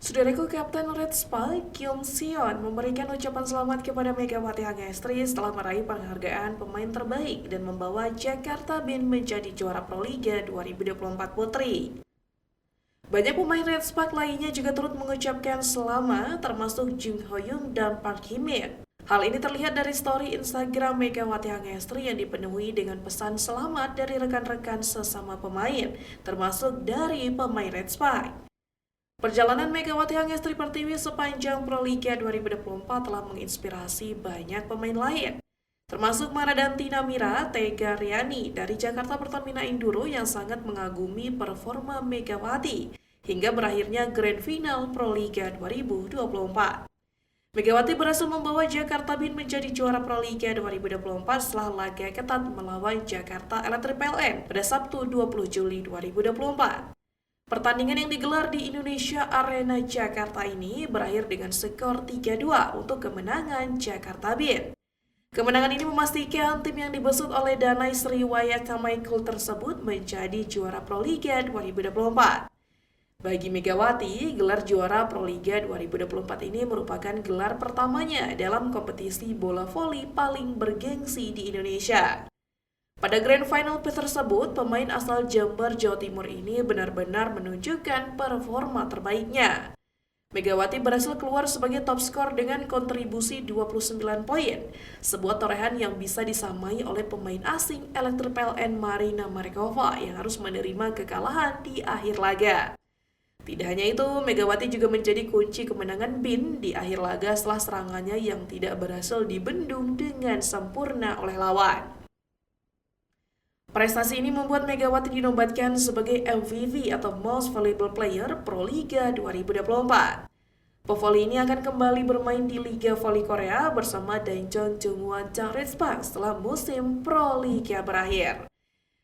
Saudaraku, Kapten Red Spike Kyung Seon memberikan ucapan selamat kepada Megawati Hangestri setelah meraih penghargaan pemain terbaik dan membawa Jakarta Bin menjadi juara Proliga 2024 Putri. Banyak pemain Red Spike lainnya juga turut mengucapkan selamat, termasuk Jung Ho-young dan Park Hee-min. Hal ini terlihat dari story Instagram Megawati Hangestri yang dipenuhi dengan pesan selamat dari rekan-rekan sesama pemain, termasuk dari pemain Red Spike. Perjalanan Megawati Hangestri Pertiwi sepanjang Proliga 2024 telah menginspirasi banyak pemain lain, termasuk Maradanti Namira Tega Riani dari Jakarta Pertamina Enduro yang sangat mengagumi performa Megawati hingga berakhirnya Grand Final Proliga 2024. Megawati berhasil membawa Jakarta Bin menjadi juara Proliga 2024 setelah laga ketat melawan Jakarta Electric PLN pada Sabtu 20 Juli 2024. Pertandingan yang digelar di Indonesia Arena Jakarta ini berakhir dengan skor 3-2 untuk kemenangan Jakarta Bin. Kemenangan ini memastikan tim yang dibesut oleh Danai Sriwayaka Michael tersebut menjadi juara Proliga 2024. Bagi Megawati, gelar juara Proliga 2024 ini merupakan gelar pertamanya dalam kompetisi bola voli paling bergengsi di Indonesia. Pada Grand Final tersebut, pemain asal Jember, Jawa Timur ini benar-benar menunjukkan performa terbaiknya. Megawati berhasil keluar sebagai top skor dengan kontribusi 29 poin, sebuah torehan yang bisa disamai oleh pemain asing Electric PLN Marina Markova yang harus menerima kekalahan di akhir laga. Tidak hanya itu, Megawati juga menjadi kunci kemenangan Bin di akhir laga setelah serangannya yang tidak berhasil dibendung dengan sempurna oleh lawan. Prestasi ini membuat Megawati dinobatkan sebagai MVP atau Most Valuable Player Proliga 2024. Pevoli ini akan kembali bermain di Liga Voli Korea bersama Daejeon Jungwon Red Spike setelah musim Proliga berakhir.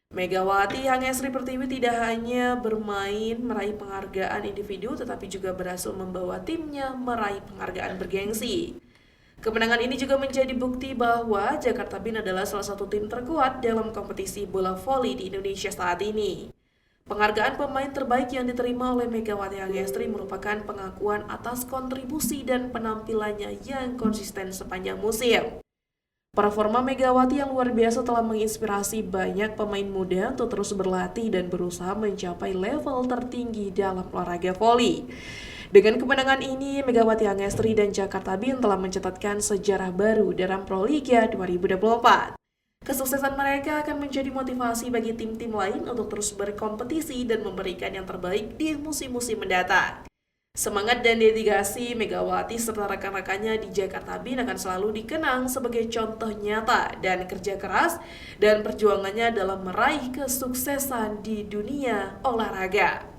Megawati Hangestri Pertiwi tidak hanya bermain meraih penghargaan individu tetapi juga berhasil membawa timnya meraih penghargaan bergengsi. Kemenangan ini juga menjadi bukti bahwa Jakarta Bin adalah salah satu tim terkuat dalam kompetisi bola voli di Indonesia saat ini. Penghargaan pemain terbaik yang diterima oleh Megawati Hangestri merupakan pengakuan atas kontribusi dan penampilannya yang konsisten sepanjang musim. Performa Megawati yang luar biasa telah menginspirasi banyak pemain muda untuk terus berlatih dan berusaha mencapai level tertinggi dalam olahraga voli. Dengan kemenangan ini, Megawati Hangestri dan Jakarta Bin telah mencatatkan sejarah baru dalam Proliga 2024. Kesuksesan mereka akan menjadi motivasi bagi tim-tim lain untuk terus berkompetisi dan memberikan yang terbaik di musim-musim mendatang. Semangat dan dedikasi Megawati serta rekan-rekannya di Jakarta Bin akan selalu dikenang sebagai contoh nyata dan kerja keras dan perjuangannya dalam meraih kesuksesan di dunia olahraga.